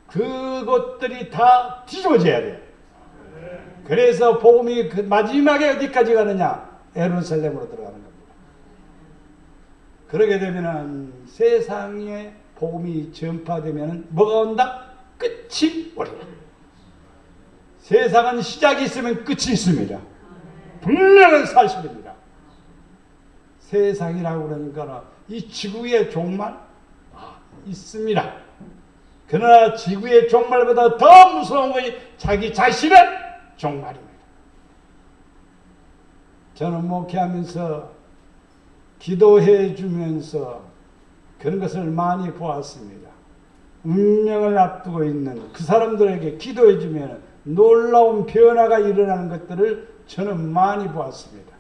그것들이 다 뒤집어져야 돼요. 그래서 복음이 그 마지막에 어디까지 가느냐? 예루살렘으로 들어가는 겁니다. 그러게 되면은 세상에 복음이 전파되면은 뭐가 온다? 끝이 오리라. 세상은 시작이 있으면 끝이 있습니다. 분명한 사실입니다. 세상이라고 그러니까 이 지구의 종말 있습니다. 그러나 지구의 종말보다 더 무서운 것이 자기 자신의 종말입니다. 저는 목회하면서 기도해 주면서 그런 것을 많이 보았습니다. 운명을 앞두고 있는 그 사람들에게 기도해 주면 놀라운 변화가 일어나는 것들을 저는 많이 보았습니다.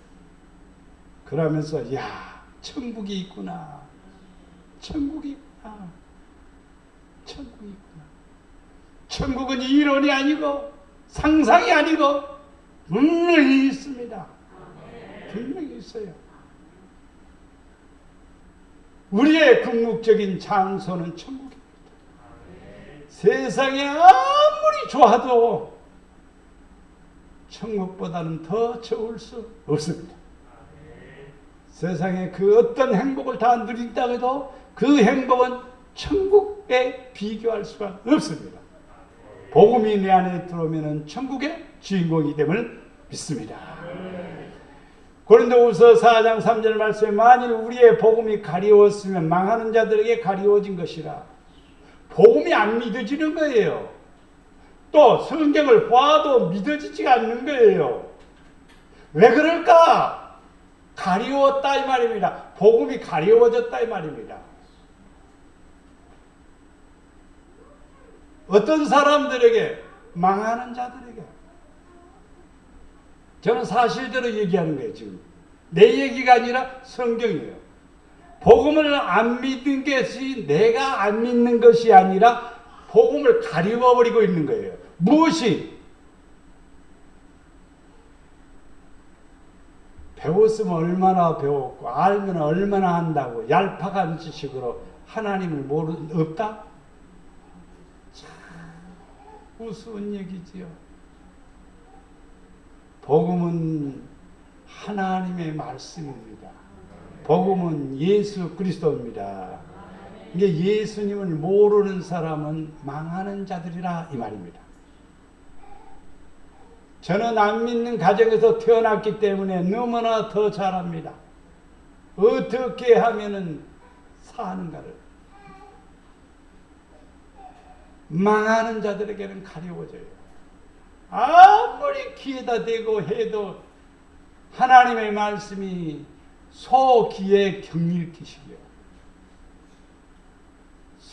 그러면서 야, 천국이 있구나. 천국이 있구나. 천국이 있구나. 천국은 이론이 아니고 상상이 아니고 분명히 있습니다. 분명히 있어요. 우리의 궁극적인 장소는 천국입니다. 세상에 아무리 좋아도 천국보다는 더 좋을 수 없습니다. 세상에 그 어떤 행복을 다 누린다고 해도 그 행복은 천국에 비교할 수가 없습니다. 복음이 내 안에 들어오면 천국의 주인공이 됨을 믿습니다. 고린도후서 4장 3절 말씀에 만일 우리의 복음이 가리웠으면 망하는 자들에게 가리워진 것이라. 복음이 안 믿어지는 거예요. 또 성경을 봐도 믿어지지가 않는 거예요. 왜 그럴까? 가리웠다 이 말입니다. 복음이 가리워졌다 이 말입니다. 어떤 사람들에게, 망하는 자들에게. 저는 사실대로 얘기하는 거예요. 지금 내 얘기가 아니라 성경이에요. 복음을 안 믿는 것이 내가 안 믿는 것이 아니라 복음을 가리워버리고 있는 거예요. 무엇이? 배웠으면 얼마나 배웠고 알면 얼마나 한다고 얄팍한 지식으로 하나님을 모르는 없다? 참 우스운 얘기지요. 복음은 하나님의 말씀입니다. 복음은 예수 그리스도입니다. 이게 예수님을 모르는 사람은 망하는 자들이라 이 말입니다. 저는 안 믿는 가정에서 태어났기 때문에 너무나 더 잘합니다. 어떻게 하면은 사는가를. 망하는 자들에게는 가려워져요. 아무리 귀에다 대고 해도 하나님의 말씀이 소귀에 경일기시고요.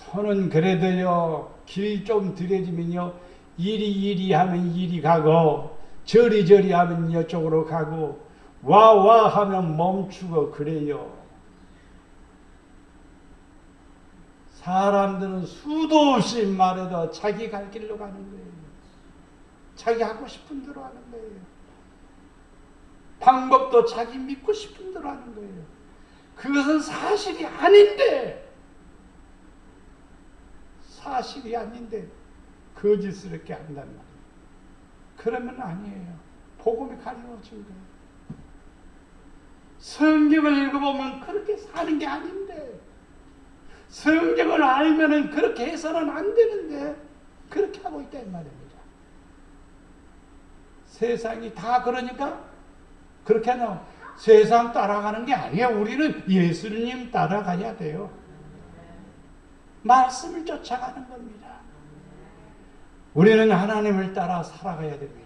손은 그래도요, 길이 좀 들여지면요, 이리 하면 이리 가고, 저리 하면 이쪽으로 가고, 와 하면 멈추고 그래요. 사람들은 수도 없이 말해도 자기 갈 길로 가는 거예요. 자기 하고 싶은 대로 하는 거예요. 방법도 자기 믿고 싶은 대로 하는 거예요. 그것은 사실이 아닌데, 거짓스럽게 한단 말이에요. 그러면 아니에요. 복음이 가려워진 거예요. 성경을 읽어보면 그렇게 사는 게 아닌데, 성경을 알면은 그렇게 해서는 안 되는데, 그렇게 하고 있다 이 말입니다. 세상이 다 그러니까 그렇게 하냐. 세상 따라가는 게 아니에요. 우리는 예수님 따라가야 돼요. 말씀을 쫓아가는 겁니다. 우리는 하나님을 따라 살아가야 됩니다.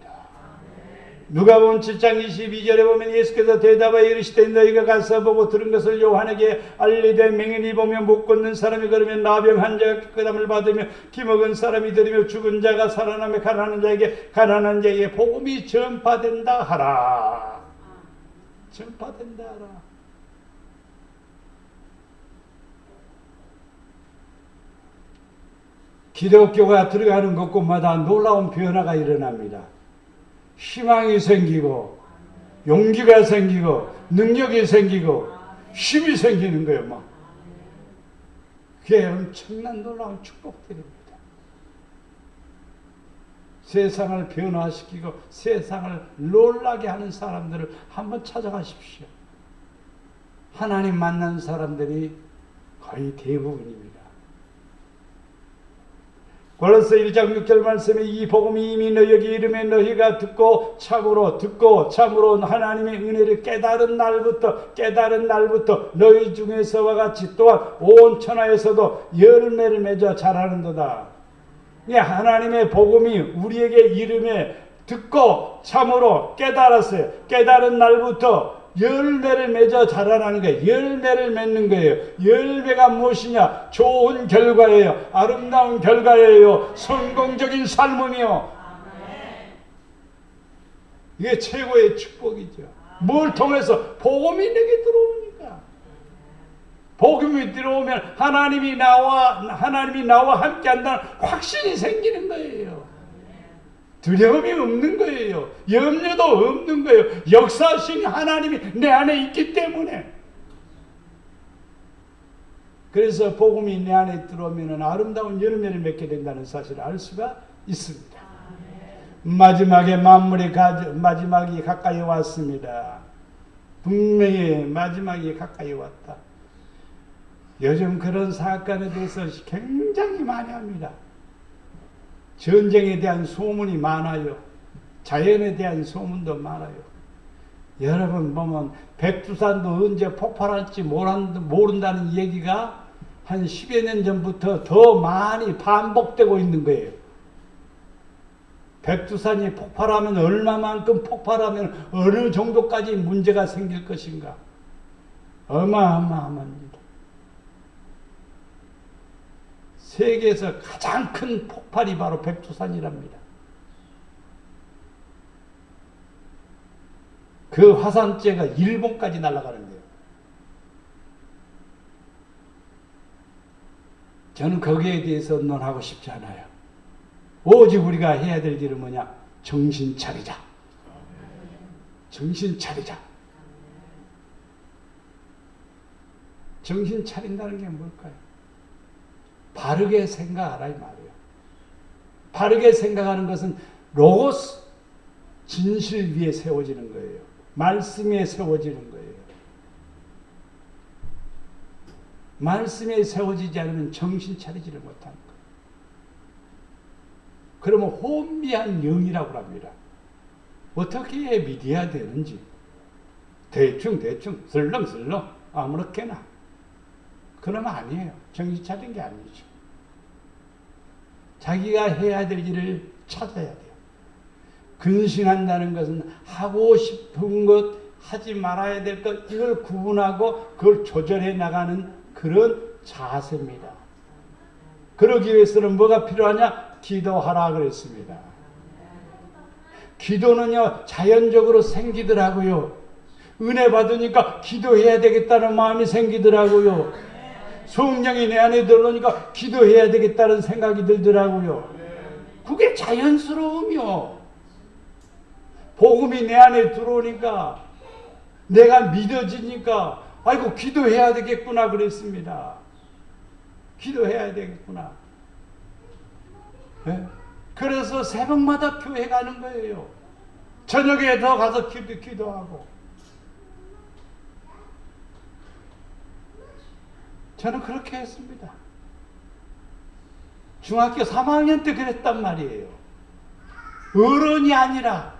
누가복음 7장 22절에 보면 예수께서 대답하여 이르시되 너희가 가서 보고 들은 것을 요한에게 알리되 맹인이 보며 못 걷는 사람이 걸으며 나병한 자가 깨끗함을 받으며 기먹은 사람이 들으며 죽은 자가 살아나며 가난한 자에게 복음이 전파된다 하라. 전파된다 하라. 기독교가 들어가는 곳곳마다 놀라운 변화가 일어납니다. 희망이 생기고 용기가 생기고 능력이 생기고 힘이 생기는 거예요. 막. 그게 엄청난 놀라운 축복들입니다. 세상을 변화시키고 세상을 놀라게 하는 사람들을 한번 찾아가십시오. 하나님 만난 사람들이 거의 대부분입니다. 골로새 1장 6절 말씀에 이 복음이 이미 너희에게 이름에 너희가 듣고 참으로 하나님의 은혜를 깨달은 날부터 너희 중에서와 같이 또한 온 천하에서도 열매를 맺어 자라는도다. 하나님의 복음이 우리에게 이름에 듣고 참으로 깨달았어요. 깨달은 날부터 열매를 맺어 자라나는 거예요. 열매를 맺는 거예요. 열매가 무엇이냐? 좋은 결과예요. 아름다운 결과예요. 성공적인 삶이요. 이게 최고의 축복이죠. 뭘 통해서? 복음이 내게 들어오니까. 복음이 들어오면 하나님이 나와 함께 한다는 확신이 생기는 거예요. 두려움이 없는 거예요. 염려도 없는 거예요. 역사하신 하나님이 내 안에 있기 때문에. 그래서 복음이 내 안에 들어오면 아름다운 열매를 맺게 된다는 사실을 알 수가 있습니다. 마지막에 마지막이 가까이 왔습니다. 분명히 마지막이 가까이 왔다. 요즘 그런 사건에 대해서 굉장히 많이 합니다. 전쟁에 대한 소문이 많아요. 자연에 대한 소문도 많아요. 여러분 보면 백두산도 언제 폭발할지 모른다는 얘기가 한 10여 년 전부터 더 많이 반복되고 있는 거예요. 백두산이 폭발하면 얼마만큼 폭발하면 어느 정도까지 문제가 생길 것인가. 어마어마합니다. 세계에서 가장 큰 폭발이 바로 백두산이랍니다. 그 화산재가 일본까지 날아가는데요. 저는 거기에 대해서 논하고 싶지 않아요. 오직 우리가 해야 될 일은 뭐냐? 정신 차리자. 정신 차리자. 정신 차린다는 게 뭘까요? 바르게 생각하라 이 말이에요. 바르게 생각하는 것은 로고스, 진실 위에 세워지는 거예요. 말씀 위에 세워지는 거예요. 말씀에 세워지지 않으면 정신 차리지를 못하는 거예요. 그러면 혼미한 영이라고 합니다. 어떻게 믿어야 되는지 대충 슬렁슬렁 아무렇게나 그러면 아니에요. 정신 차린 게 아니죠. 자기가 해야 될 일을 찾아야 돼요. 근신한다는 것은 하고 싶은 것, 하지 말아야 될 것, 이걸 구분하고 그걸 조절해 나가는 그런 자세입니다. 그러기 위해서는 뭐가 필요하냐? 기도하라 그랬습니다. 기도는요 자연적으로 생기더라고요. 은혜 받으니까 기도해야 되겠다는 마음이 생기더라고요. 성령이 내 안에 들어오니까 기도해야 되겠다는 생각이 들더라고요. 그게 자연스러우며 복음이 내 안에 들어오니까 내가 믿어지니까 아이고 기도해야 되겠구나 그랬습니다. 기도해야 되겠구나. 네? 그래서 새벽마다 교회 가는 거예요. 저녁에 더 가서 기도하고. 저는 그렇게 했습니다. 중학교 3학년 때 그랬단 말이에요. 어른이 아니라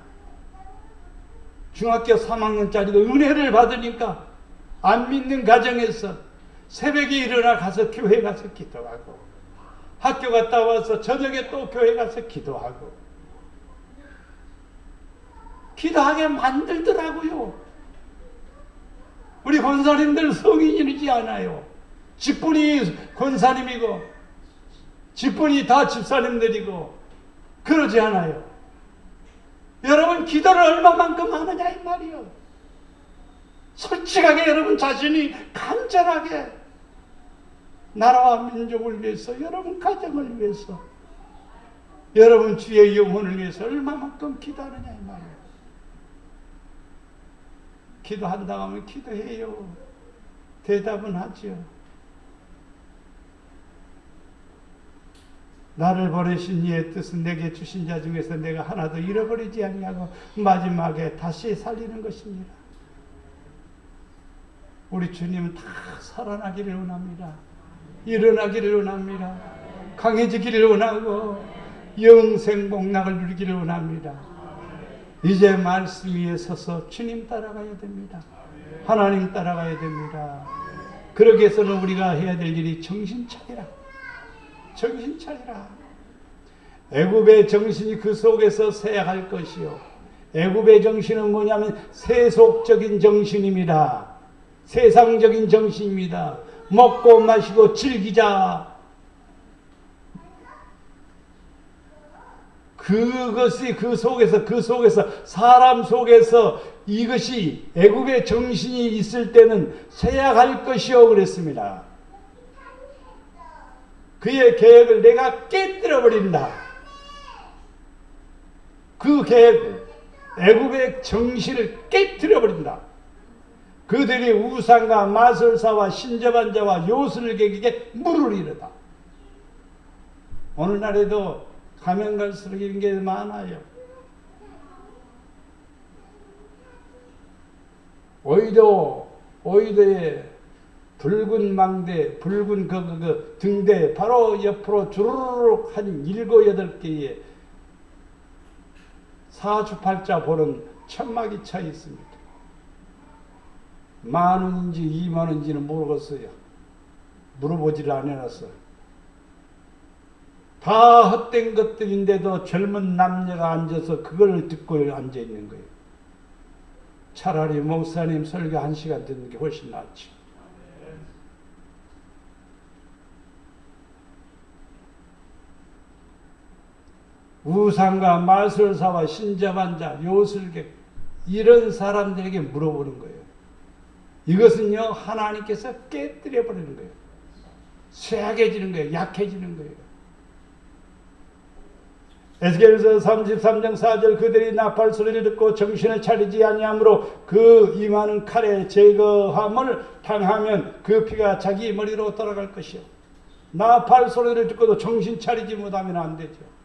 중학교 3학년짜리가 은혜를 받으니까 안 믿는 가정에서 새벽에 일어나 가서 교회 가서 기도하고 학교 갔다 와서 저녁에 또 교회 가서 기도하고 기도하게 만들더라고요. 우리 권사님들 성인이지 않아요. 직분이 권사님이고 직분이 다 집사님들이고 그러지 않아요. 여러분 기도를 얼마만큼 하느냐 이 말이요. 솔직하게 여러분 자신이 간절하게 나라와 민족을 위해서 여러분 가정을 위해서 여러분 주의 영혼을 위해서 얼마만큼 기도하느냐 이 말이에요. 기도한다고 하면 기도해요. 대답은 하죠. 나를 보내신 이의 뜻은 내게 주신 자 중에서 내가 하나도 잃어버리지 아니하고 마지막에 다시 살리는 것입니다. 우리 주님은 다 살아나기를 원합니다. 일어나기를 원합니다. 강해지기를 원하고 영생 복락을 누리기를 원합니다. 이제 말씀 위에 서서 주님 따라가야 됩니다. 하나님 따라가야 됩니다. 그러기 위해서는 우리가 해야 될 일이 정신 차리라. 정신 차리라. 애굽의 정신이 그 속에서 세약할 것이요. 애굽의 정신은 뭐냐면 세속적인 정신입니다. 세상적인 정신입니다. 먹고 마시고 즐기자. 그것이 그 속에서 사람 속에서 이것이 애굽의 정신이 있을 때는 쇠약할 것이요 그랬습니다. 그의 계획을 내가 깨뜨려 버린다. 그 계획을 애굽의 정신을 깨뜨려 버린다. 그들이 우상과 마술사와 신접한 자와 요술객에게 물을 이르다. 오늘날에도 가면 갈수록 이런 게 많아요. 오이도에 붉은 망대, 붉은 그 등대 바로 옆으로 주르륵 한 7, 8개의 사주팔자 보는 천막이 차 있습니다. 10,000원인지 20,000원인지는 모르겠어요. 물어보지를 안 해놨어요. 다 헛된 것들인데도 젊은 남녀가 앉아서 그걸 듣고 앉아 있는 거예요. 차라리 목사님 설교 1시간 듣는 게 훨씬 낫지. 우상과 마술사와 신접한 자, 요술객 이런 사람들에게 물어보는 거예요. 이것은요 하나님께서 깨뜨려 버리는 거예요. 쇠약해지는 거예요. 약해지는 거예요. 에스겔서 33장 4절 그들이 나팔 소리를 듣고 정신을 차리지 아니하므로 그 임하는 칼에 제거함을 당하면 그 피가 자기 머리로 돌아갈 것이요. 나팔 소리를 듣고도 정신 차리지 못하면 안 되죠.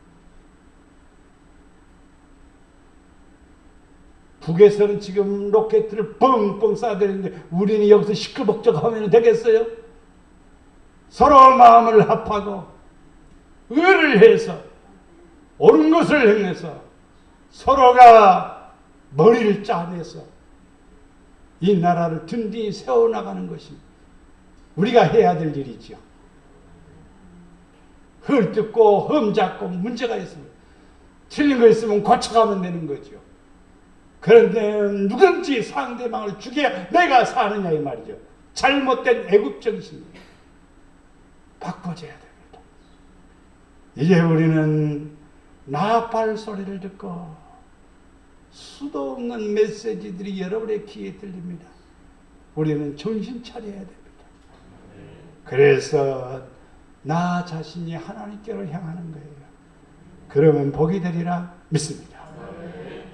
북에서는 지금 로켓을 뻥뻥 쏴대는데 우리는 여기서 시끌벅적하면 되겠어요? 서로 마음을 합하고 의를 해서 옳은 것을 행해서 서로가 머리를 짜내서 이 나라를 든든히 세워나가는 것이 우리가 해야 될 일이죠. 헐뜯고 흠잡고 문제가 있으면 틀린 거 있으면 고쳐가면 되는 거죠. 그런데 누군지 상대방을 죽여야 내가 사느냐 이 말이죠. 잘못된 애국 정신이 바꿔줘야 됩니다. 이제 우리는 나팔 소리를 듣고 수도 없는 메시지들이 여러분의 귀에 들립니다. 우리는 정신 차려야 됩니다. 그래서 나 자신이 하나님께로 향하는 거예요. 그러면 복이 되리라 믿습니다.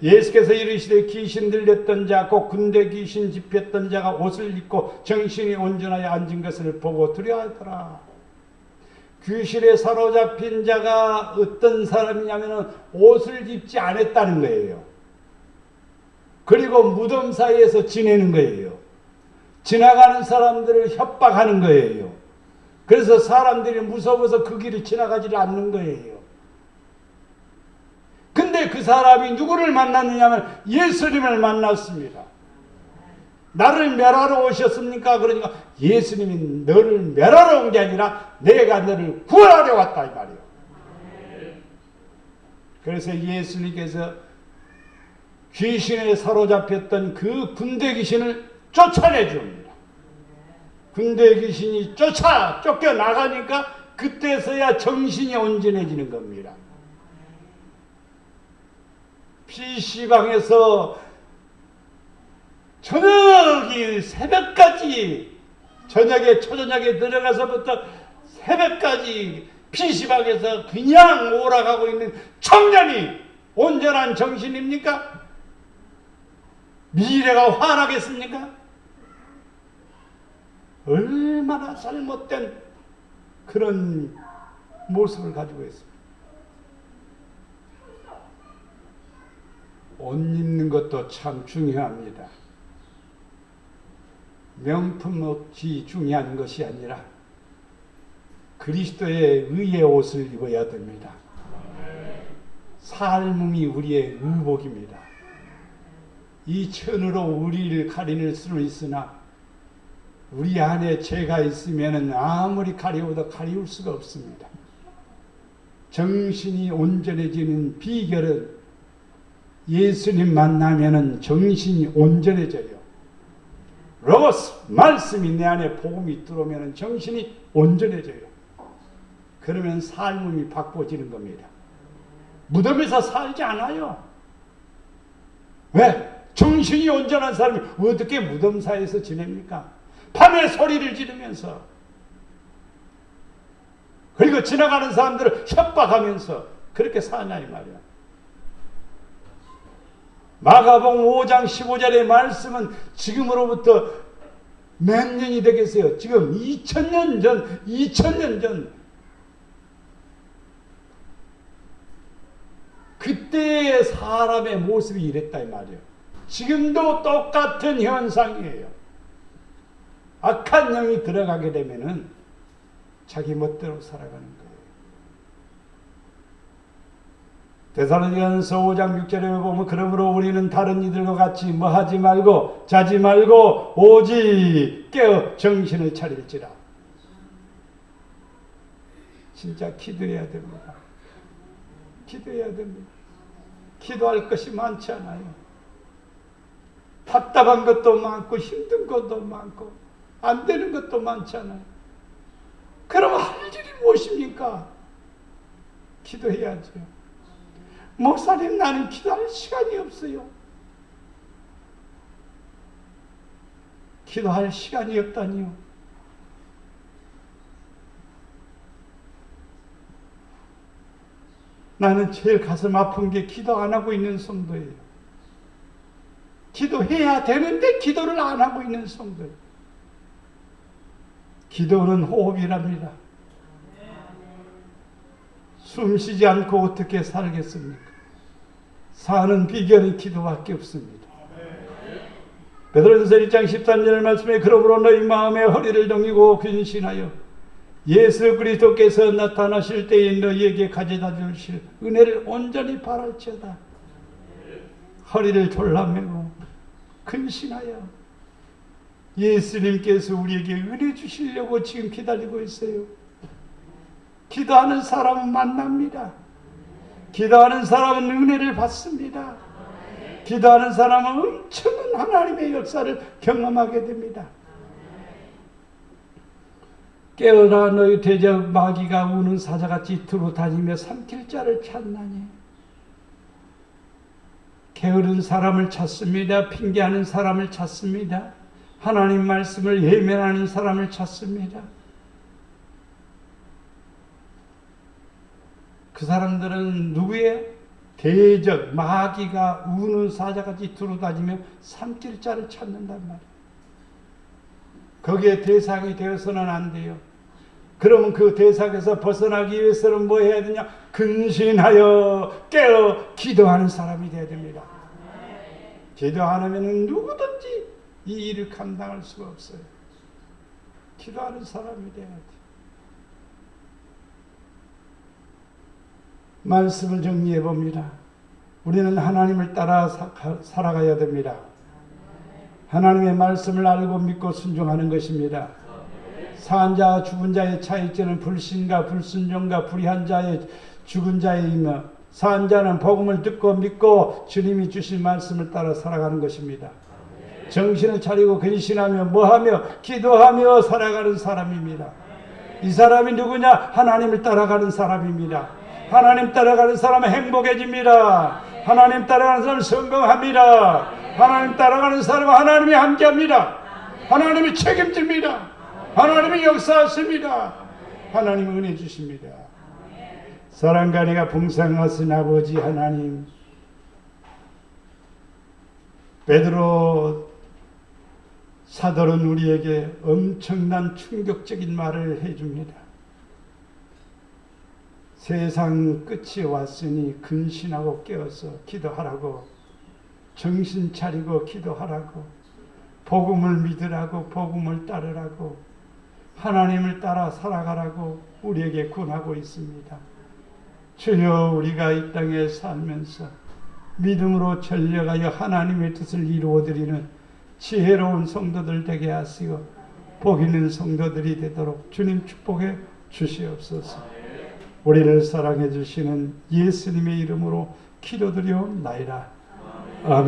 예수께서 이르시되 귀신 들렸던 자 곧 군대 귀신 집혔던 자가 옷을 입고 정신이 온전하여 앉은 것을 보고 두려워하더라. 귀신에 사로잡힌 자가 어떤 사람이냐면 옷을 입지 않았다는 거예요. 그리고 무덤 사이에서 지내는 거예요. 지나가는 사람들을 협박하는 거예요. 그래서 사람들이 무서워서 그 길을 지나가지 않는 거예요. 근데 그 사람이 누구를 만났느냐면 예수님을 만났습니다. 나를 멸하러 오셨습니까? 그러니까 예수님이 너를 멸하러 온 게 아니라 내가 너를 구원하러 왔다 이 말이에요. 그래서 예수님께서 귀신에 사로잡혔던 그 군대 귀신을 쫓아내 줍니다. 군대 귀신이 쫓겨나가니까 그때서야 정신이 온전해지는 겁니다. PC방에서 저녁이 새벽까지 초저녁에 들어가서부터 새벽까지 PC방에서 그냥 오락하고 있는 청년이 온전한 정신입니까? 미래가 환하겠습니까? 얼마나 잘못된 그런 모습을 가지고 있습니다. 옷 입는 것도 참 중요합니다. 명품 옷이 중요한 것이 아니라 그리스도의 의의 옷을 입어야 됩니다. 삶이 우리의 의복입니다. 이 천으로 우리를 가리는 수는 있으나 우리 안에 죄가 있으면 아무리 가리워도 가리울 수가 없습니다. 정신이 온전해지는 비결은 예수님 만나면은 정신이 온전해져요. 로고스 말씀이 내 안에 복음이 들어오면 정신이 온전해져요. 그러면 삶이 바꿔지는 겁니다. 무덤에서 살지 않아요. 왜? 정신이 온전한 사람이 어떻게 무덤 사이에서 지냅니까? 밤에 소리를 지르면서, 그리고 지나가는 사람들을 협박하면서 그렇게 사냐 이 말이야. 마가복음 5장 15절의 말씀은 지금으로부터 몇 년이 되겠어요? 지금 2000년 전 그때의 사람의 모습이 이랬다 이 말이에요. 지금도 똑같은 현상이에요. 악한 영이 들어가게 되면은 자기 멋대로 살아가는 거예요. 데살로니가전서 5장 6절에 보면 그러므로 우리는 다른 이들과 같이 뭐 하지 말고 자지 말고 오직 깨어 정신을 차릴지라. 진짜 기도해야 됩니다. 기도해야 됩니다. 기도할 것이 많지 않아요. 답답한 것도 많고 힘든 것도 많고 안 되는 것도 많잖아요. 그럼 할 일이 무엇입니까? 기도해야죠. 목사님, 나는 기도할 시간이 없어요. 기도할 시간이 없다니요. 나는 제일 가슴 아픈 게 기도 안 하고 있는 성도예요. 기도해야 되는데 기도를 안 하고 있는 성도예요. 기도는 호흡이랍니다. 숨 쉬지 않고 어떻게 살겠습니까? 사는 비결은 기도밖에 없습니다. 베드로전서 1장 13절 말씀에 그러므로 너희 마음에 허리를 동이고 근신하여 예수 그리스도께서 나타나실 때에 너희에게 가져다 주실 은혜를 온전히 바랄지어다. 허리를 졸라매고 근신하여 예수님께서 우리에게 은혜 주시려고 지금 기다리고 있어요. 기도하는 사람은 만납니다. 기도하는 사람은 은혜를 받습니다. 기도하는 사람은 엄청난 하나님의 역사를 경험하게 됩니다. 깨어라 너희 대적 마귀가 우는 사자같이 두루 다니며 삼킬 자를 찾나니. 게으른 사람을 찾습니다. 핑계하는 사람을 찾습니다. 하나님 말씀을 예면하는 사람을 찾습니다. 그 사람들은 누구의? 대적 마귀가 우는 사자같이 두루다니며 삼킬 자를 찾는단 말이에요. 거기에 대상이 되어서는 안 돼요. 그러면 그 대상에서 벗어나기 위해서는 뭐 해야 되냐? 근신하여 깨어 기도하는 사람이 되어야 됩니다. 기도 안 하면 누구든지 이 일을 감당할 수가 없어요. 기도하는 사람이 돼야 돼. 말씀을 정리해 봅니다. 우리는 하나님을 따라 살아가야 됩니다. 하나님의 말씀을 알고 믿고 순종하는 것입니다. 산 자와 죽은 자의 차이점은 불신과 불순종과 불의한 자의 죽은 자이며, 산 자는 복음을 듣고 믿고 주님이 주신 말씀을 따라 살아가는 것입니다. 정신을 차리고 근신하며 뭐하며 기도하며 살아가는 사람입니다. 이 사람이 누구냐? 하나님을 따라가는 사람입니다. 하나님 따라가는 사람은 행복해집니다. 하나님 따라가는 사람은 성공합니다. 하나님 따라가는 사람은 하나님이 함께합니다. 하나님이 책임집니다. 하나님이 역사하십니다. 하나님은 은혜 주십니다. 사랑과 은혜가 풍성하신 아버지 하나님, 베드로 사도는 우리에게 엄청난 충격적인 말을 해줍니다. 세상 끝이 왔으니 근신하고 깨어서 기도하라고, 정신 차리고 기도하라고, 복음을 믿으라고, 복음을 따르라고, 하나님을 따라 살아가라고 우리에게 권하고 있습니다. 주여, 우리가 이 땅에 살면서 믿음으로 전력하여 하나님의 뜻을 이루어드리는 지혜로운 성도들 되게 하시고 복 있는 성도들이 되도록 주님 축복해 주시옵소서. 우리를 사랑해 주시는 예수님의 이름으로 기도드리옵나이다. 아멘.